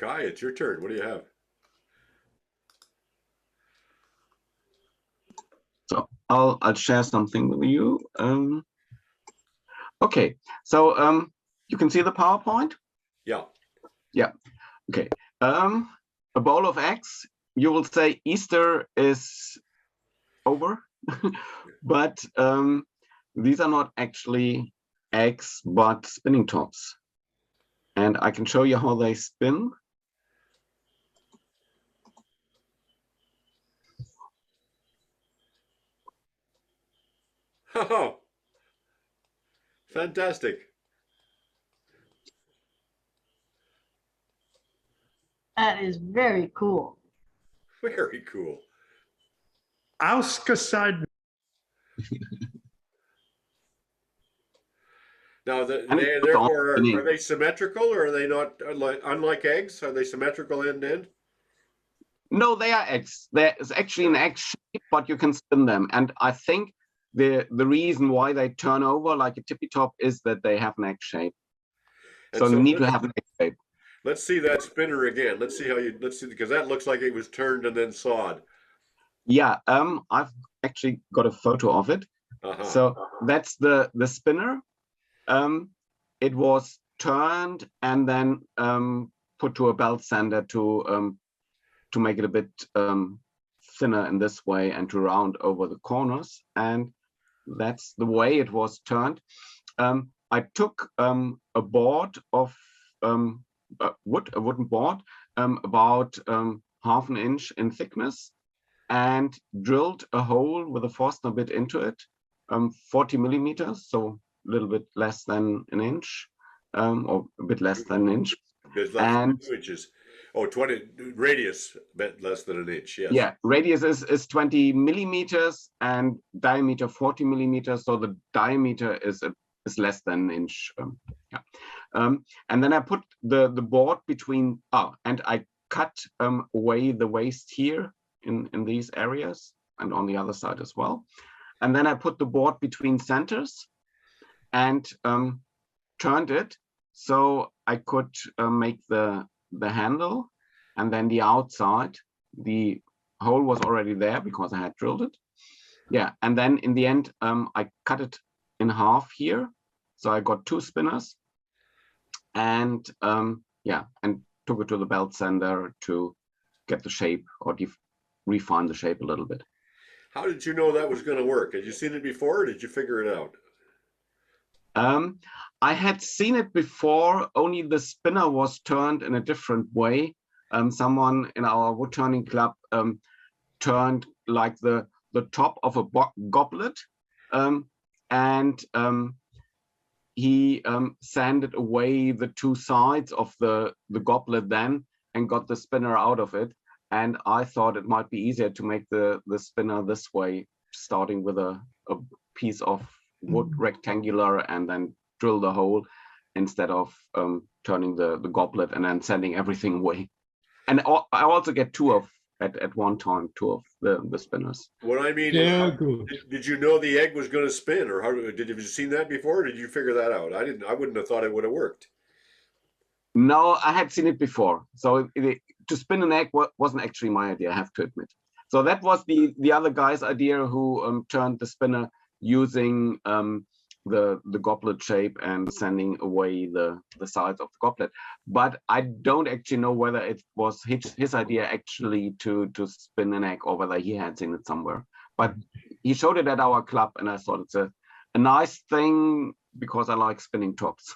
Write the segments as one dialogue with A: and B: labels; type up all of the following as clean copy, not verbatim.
A: Kai, it's your turn. What do you have?
B: So I'll share something with you. Okay, so you can see the PowerPoint?
A: Yeah.
B: Yeah. Okay. A bowl of eggs. You will say Easter is over, but these are not actually eggs, but spinning tops. And I can show you how they spin.
A: Oh, fantastic.
C: That is very cool.
A: Very cool.
D: Ausgeside.
A: Now,
B: therefore,
A: are they symmetrical or are they not, unlike eggs? Are they symmetrical end to end?
B: No, they are eggs. There's actually an egg shape, but you can spin them. And I think the reason why they turn over like a tippy top is that they have an egg shape. So you need to have an egg shape.
A: Let's see that spinner again. Let's see, because that looks like it was turned and then sawed.
B: Yeah, I've actually got a photo of it. So that's the spinner. It was turned and then put to a belt sander to make it a bit thinner in this way and to round over the corners. And that's the way it was turned. I took a board of a wooden board, about half an inch in thickness, and drilled a hole with a Forstner bit into it, 40 millimeters, so a little bit less than an inch, or a bit less than an inch.
A: And 2 inches. Oh, 20 radius, a bit less than an inch. Yes.
B: Yeah, radius is 20 millimeters and diameter 40 millimeters. So the diameter is less than an inch. And then I put the board between. And I cut away the waste here in these areas and on the other side as well. And then I put the board between centers and turned it so I could make the handle, and then the outside, the hole was already there because I had drilled it. Yeah, and then in the end, I cut it in half here. So I got 2 spinners and yeah, and took it to the belt sander to get the shape or refine the shape a little bit.
A: How did you know that was going to work? Had you seen it before or did you figure it out?
B: I had seen it before, only the spinner was turned in a different way. Someone in our wood turning club turned like the top of a goblet, and he sanded away the 2 sides of the goblet then and got the spinner out of it. And I thought it might be easier to make the spinner this way, starting with a piece of wood rectangular and then drill the hole instead of turning the goblet and then sending everything away. And I also get 2 at one time, 2 of the spinners.
A: What I mean, did you know the egg was going to spin, or have you seen that before? Or did you figure that out? I wouldn't have thought it would have worked.
B: No, I had seen it before. So to spin an egg wasn't actually my idea, I have to admit. So that was the other guy's idea who turned the spinner using the goblet shape and sending away the sides of the goblet. But I don't actually know whether it was his idea actually to spin an egg or whether he had seen it somewhere. But he showed it at our club and I thought it's a nice thing because I like spinning tops.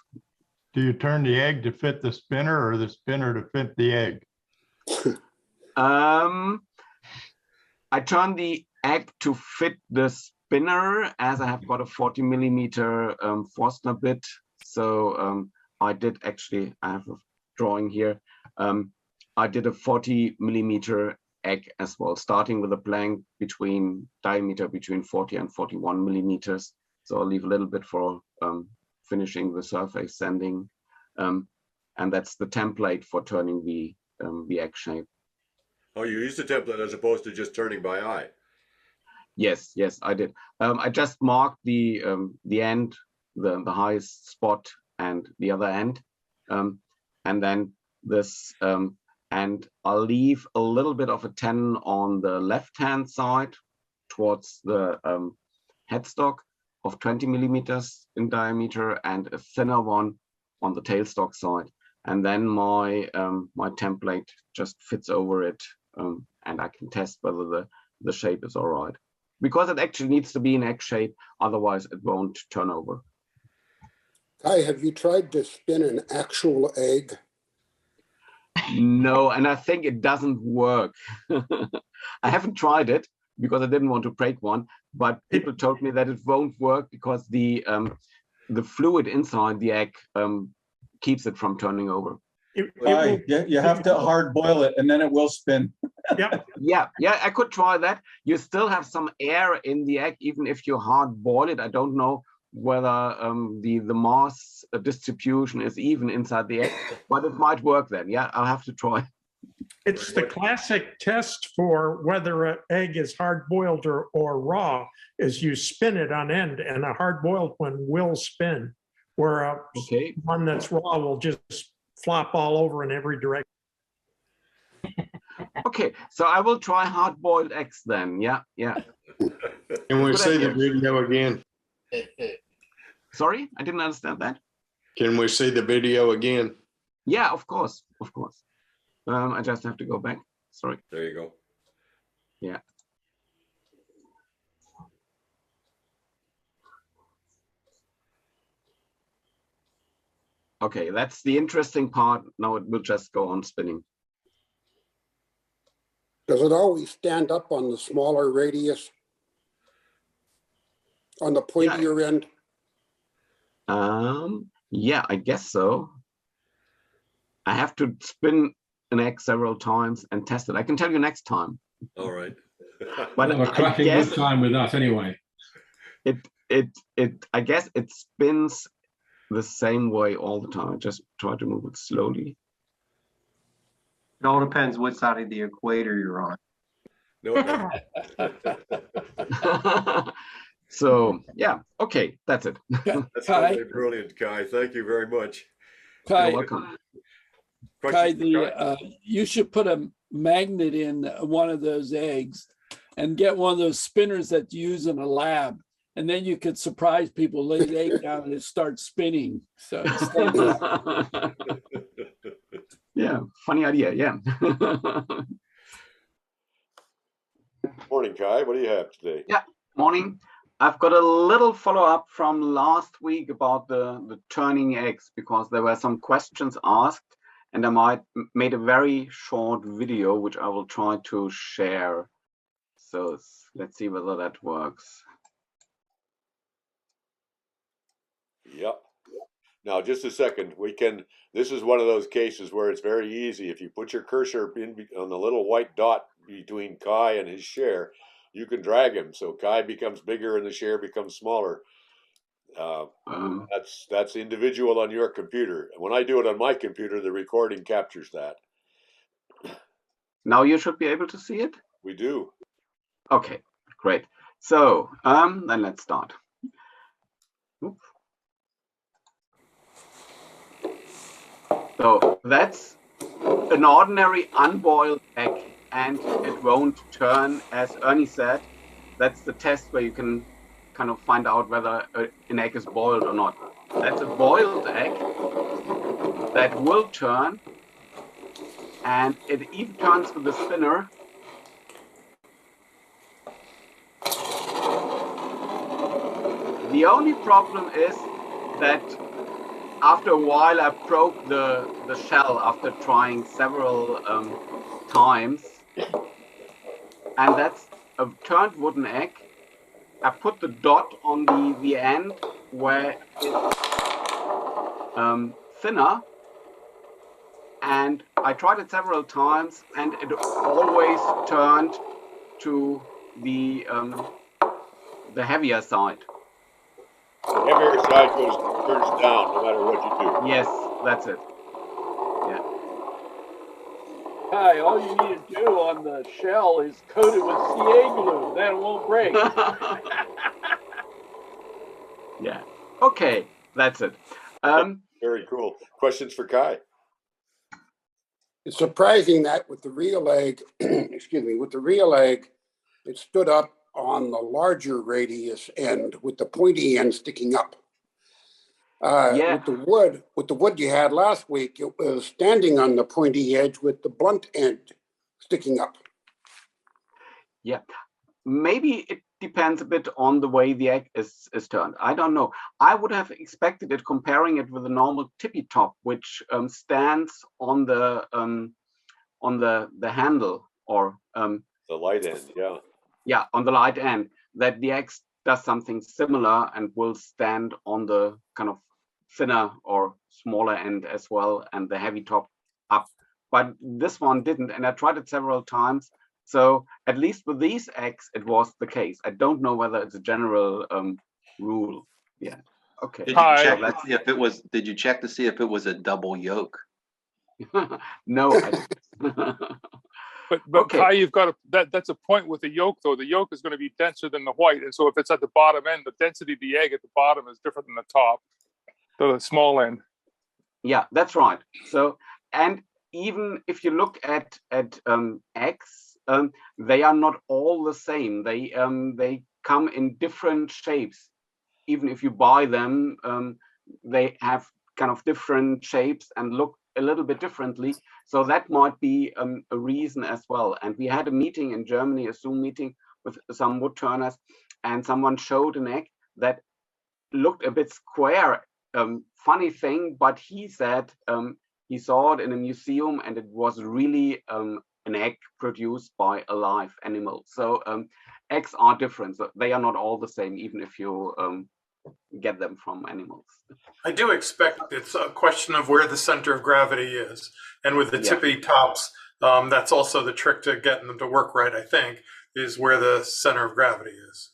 D: Do you turn the egg to fit the spinner or the spinner to fit the egg?
B: I turn the egg to fit the spinner, as I have got a 40 millimeter Forstner bit. So I did actually, I have a drawing here. I did a 40 millimeter egg as well, starting with a blank diameter between 40 and 41 millimeters. So I'll leave a little bit for finishing the surface sanding, and that's the template for turning the egg shape.
A: Oh, you used the template as opposed to just turning by eye.
B: Yes, I did. I just marked the end, the highest spot, and the other end, and then this, and I'll leave a little bit of a tenon on the left-hand side towards the headstock of 20 millimeters in diameter and a thinner one on the tailstock side. And then my my template just fits over it, and I can test whether the shape is all right. Because it actually needs to be in egg shape, otherwise it won't turn over.
E: Kai, have you tried to spin an actual egg?
B: No, and I think it doesn't work. I haven't tried it because I didn't want to break one, but people told me that it won't work because the fluid inside the egg keeps it from turning over.
F: You have to hard boil it and then it will spin.
B: Yeah, I could try that. You still have some air in the egg, even if you hard boil it. I don't know whether the mass distribution is even inside the egg, but it might work then. Yeah, I'll have to try.
G: It's the classic test for whether an egg is hard boiled or raw is you spin it on end, and a hard boiled one will spin, where one that's raw will just flop all over in every direction.
B: Okay, so I will try hard boiled eggs then. Yeah.
H: Can we
B: Good
H: see
B: idea.
H: the video again?
B: Sorry, I didn't understand that.
H: Can we see the video again?
B: Yeah, of course. I just have to go back. Sorry.
A: There you go.
B: Yeah. Okay, that's the interesting part. Now it will just go on spinning.
E: Does it always stand up on the smaller radius? On the pointier end?
B: Yeah, I guess so. I have to spin an egg several times and test it. I can tell you next time.
A: All right.
B: But
I: We'll have a cracking good time with that anyway.
B: I guess it spins the same way all the time. I just try to move it slowly.
J: It all depends what side of the equator you're on.
A: No.
B: So yeah, okay, that's it.
A: That's totally brilliant, Kai. Thank you very much.
B: You're
K: Kai,
B: welcome.
K: Kai,
A: Kai?
K: you should put a magnet in one of those eggs and get one of those spinners that you use in a lab. And then you could surprise people, lay the egg down and it starts spinning. So
B: Yeah, funny idea, yeah.
A: Morning, Kai. What do you have today?
B: Yeah, morning. I've got a little follow-up from last week about the turning eggs, because there were some questions asked, and I made a very short video, which I will try to share. So let's see whether that works.
A: Yep. Now, just a second. This is one of those cases where it's very easy. If you put your cursor on the little white dot between Kai and his share, you can drag him. So Kai becomes bigger and the share becomes smaller. That's individual on your computer. When I do it on my computer, the recording captures that.
B: Now you should be able to see it.
A: We do.
B: Okay, great. So then let's start. Oops. So that's an ordinary unboiled egg, and it won't turn, as Ernie said. That's the test where you can kind of find out whether an egg is boiled or not. That's a boiled egg that will turn, and it even turns with the spinner. The only problem is that after a while I broke the shell after trying several times, and that's a turned wooden egg. I put the dot on the end where it's thinner, and I tried it several times, and it always turned to the heavier side.
A: The heavier side turns down no matter what you do.
B: Yes, that's it. Yeah.
K: Kai, all you need to do on the shell is coat it with CA glue. Then it won't break.
B: Yeah. Okay, that's it.
A: Very cool. Questions for Kai?
E: It's surprising that with the real egg, excuse me, with the real egg, it stood up on the larger radius end with the pointy end sticking up. With the wood you had last week, it was standing on the pointy edge with the blunt end sticking up.
B: Yeah, maybe it depends a bit on the way the egg is turned. I don't know. I would have expected it comparing it with a normal tippy top, which stands on the handle or
A: the light end. Yeah.
B: Yeah, on the light end, that the egg does something similar and will stand on the kind of thinner or smaller end as well, and the heavy top up. But this one didn't, and I tried it several times. So at least with these eggs, it was the case. I don't know whether it's a general rule. Yeah. Okay.
J: Did you check to see if it was? Did you check to see if it was a double yolk?
B: No. I didn't.
L: But
B: Okay.
L: Kai, you've got that's a point with the yolk though. The yolk is going to be denser than the white, and so if it's at the bottom end, the density of the egg at the bottom is different than the top, the small end.
B: Yeah, that's right. So, and even if you look at eggs, they are not all the same. They come in different shapes. Even if you buy them, they have kind of different shapes and look a little bit differently. So that might be a reason as well. And we had a meeting in Germany, a Zoom meeting with some woodturners, and someone showed an egg that looked a bit square. Funny thing, but he said he saw it in a museum and it was really an egg produced by a live animal. So eggs are different. So they are not all the same, even if you get them from animals.
M: I do expect it's a question of where the center of gravity is. And with the tippy tops, that's also the trick to getting them to work right, I think, is where the center of gravity is.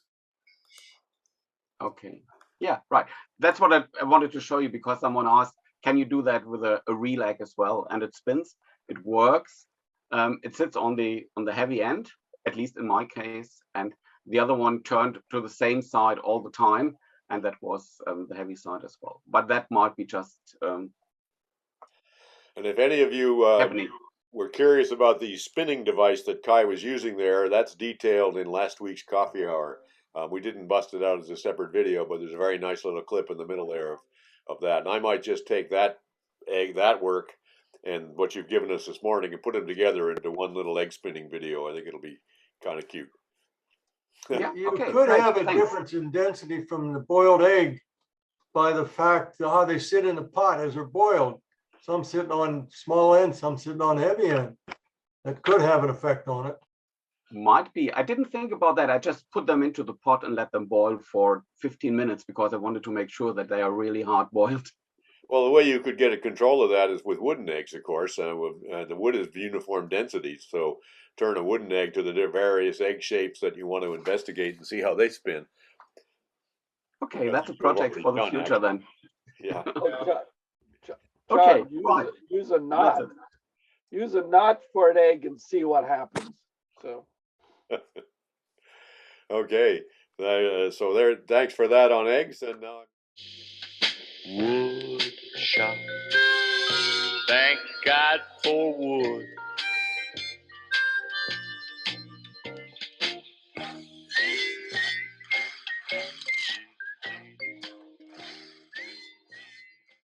B: Okay. Yeah, right. That's what I wanted to show you, because someone asked, can you do that with a real egg as well? And it spins, it works. It sits on the heavy end, at least in my case, and the other one turned to the same side all the time, and that was the heavy side as well. But that might be just
A: and if any of you were curious about the spinning device that Kai was using there, that's detailed in last week's coffee hour. We didn't bust it out as a separate video, but there's a very nice little clip in the middle there of that. And I might just take that egg, that work, and what you've given us this morning and put them together into one little egg spinning video. I think it'll be kind of cute.
N: You could have a difference in density from the boiled egg by the fact of how they sit in the pot as they're boiled. Some sitting on small end, some sitting on heavy end. That could have an effect on it.
B: Might be. I didn't think about that. I just put them into the pot and let them boil for 15 minutes because I wanted to make sure that they are really hard boiled.
A: Well, the way you could get a control of that is with wooden eggs, of course. The wood is uniform densities, so turn a wooden egg to the various egg shapes that you want to investigate and see how they spin.
B: Okay, that's a project for the future then.
A: Yeah.
K: Okay, use a knot. Use a knot for an egg and see what happens. So.
A: Okay, so there. Thanks for that on eggs, and
O: Wood shop.